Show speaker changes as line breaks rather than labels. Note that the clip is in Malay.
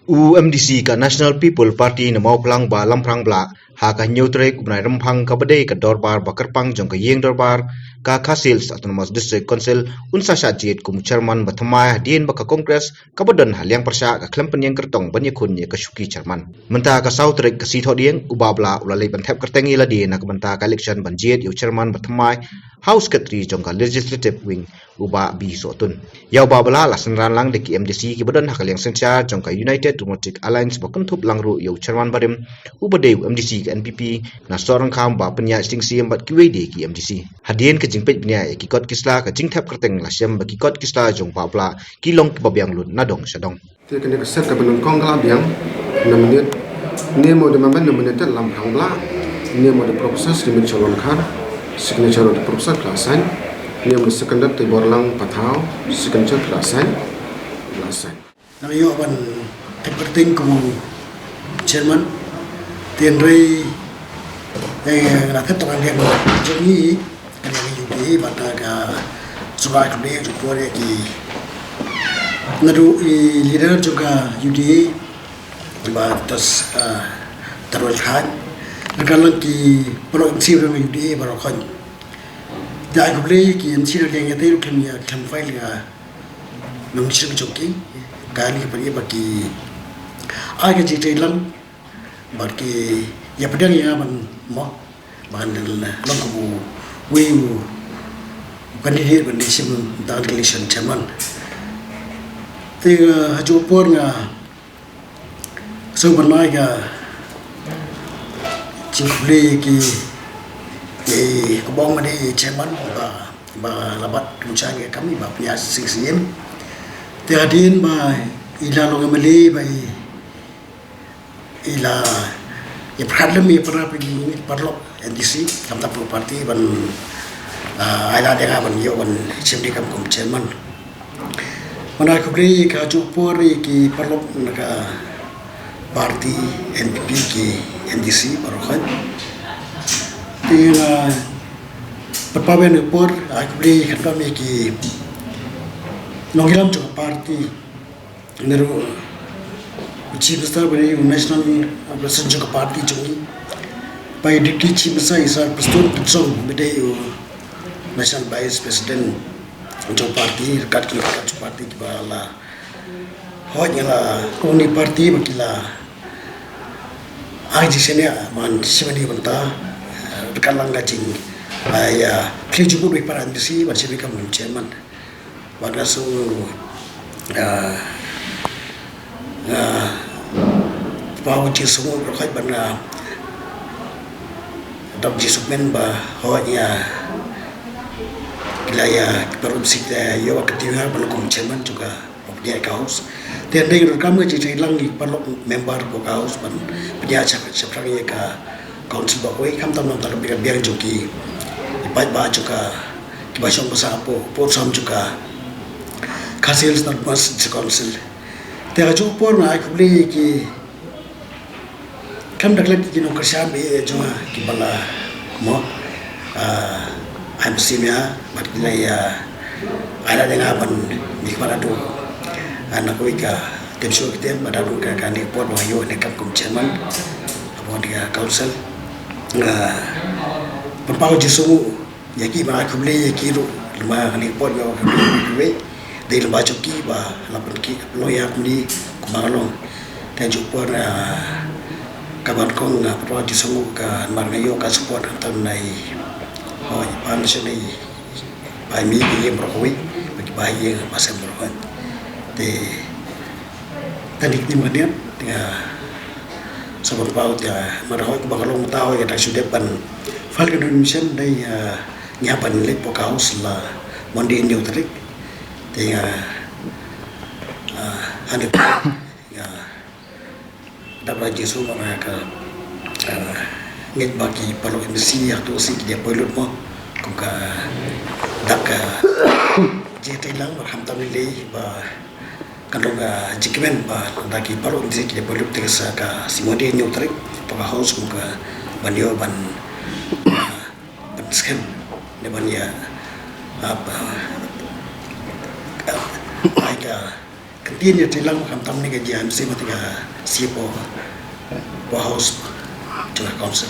UMDC ka National People Party na mau pelang ba lamprang bla ha ka nyutre kubnai rempang ka bade ka dorbar bakarpang jong ka yeng dorbar ka Khasils Autonomous District Council unsa sha jit kum chairman bathamai hadien ba ka Congress ka badan haliang persya ka klempen yang kertong banye kun ye ka shuki chairman menta ka sautrek ka sitho dieng ubabla ulalai banthep kertengi la di na ka menta ka election banjit yu chairman bathamai House Secretary jong ka Legislative Wing uba bi sotun yau babala la senran lang de ki MDC ki badan hakaliang sencha jong ka United Democratic Alliance bakun thup langru yu chairman barim ubade MDC ka NPP na sorang kham ba penya stingsi embat ki wede ki MDC hadien ka jingpet bnya ki kot kisla ka jingthap kerteng la syam ba ki kot kisla jong babla ki long ki babyang lun nadong sadong
te kene ka set ka benung kong kala biang na menit ne mo de maban na menit lam hangla ne mo de proses de chalon khan signature de proses klasan ne mo secondary te borlang pathau signature klasan
na yo ban tekperting ko chairman tenrei na ketongan yang jadi kan yang yudi bata ka subai kene jukore ki ngadu leader juga yudi batas terus khan nagalang ki pro mc ro yudi barokon dai ko le ki mc ro yang yate ro kemia kam file ga nung sing joki kali pergi bagi aga jite lang bagi ya pedang ya man mo bandel long ko we candidate ban sim dan election chairman te haju por nga so ban mai ga chifle ki ko bong ma ni chairman ba labat muncang kami ba punya sing te hadin ba ila lo ngamali ba ila ya problem ya para pergi perlu NDC kam tak parti ban ada dengan ban yo ban CMD kam kom chairman mana ko bri ka jupor ki perlu naga parti NPP ki NDC barokan tira perpawen por aku bri kan kami ki nonggilam juga parti neru chief minister beri national president juga parti jungi pai deputy chief minister isar preston tsong bede national vice president untuk parti rekat kilo parti kibala honya la koni parti bakila aji senia man simani banta rekan langga jing ya kejubu be parandisi bersih kamu chairman pada su bahawa semua berkait benda dam jisumen ba honya wilayah produksi yo ketika belum chairman juga punya kaus dan dengan kami jadi lang perlu member ko kaus ban punya seperti ka council ba koi kam tam tak biar joki ipat ba juga kibasong besar po sam juga Khasils Autonomous Council te aju por na aku beli ki kam daklet ki no kerja be juma ki bala mo MC nya mat ya ada dengan ban ni para tu anak ko ika tem so kita pada tu kan ni por no yo ne kam kum chairman apa dia council berpau jisu ya ki ba aku beli ki ru lima ni por yo we dari lembaga joki ba lapan ki loya ni kumalong dan jupor kaban kong pro di songu ka margayo ka support antam nai oh pan sini pai mi ki brokoi bagi bayi pasal brokoi te tadi ni madian ya sabon paut ya marhoi ku bakalong tahu ya dak sudah pan fal Indonesia dai nyapan lek pokaus la mondi new trik tinga ada ya dapat jesu mereka ngit bagi perlu industri atau si dia perlu mo kuka dak jete lang berham tamili ba kalau jikmen ba daki perlu industri dia perlu terasa ka simode nyutrik pa house kuka banyo ban skem ne ban ya apa Kemudian ya tilang kam ni ke JMC mati ke Singapore House Council.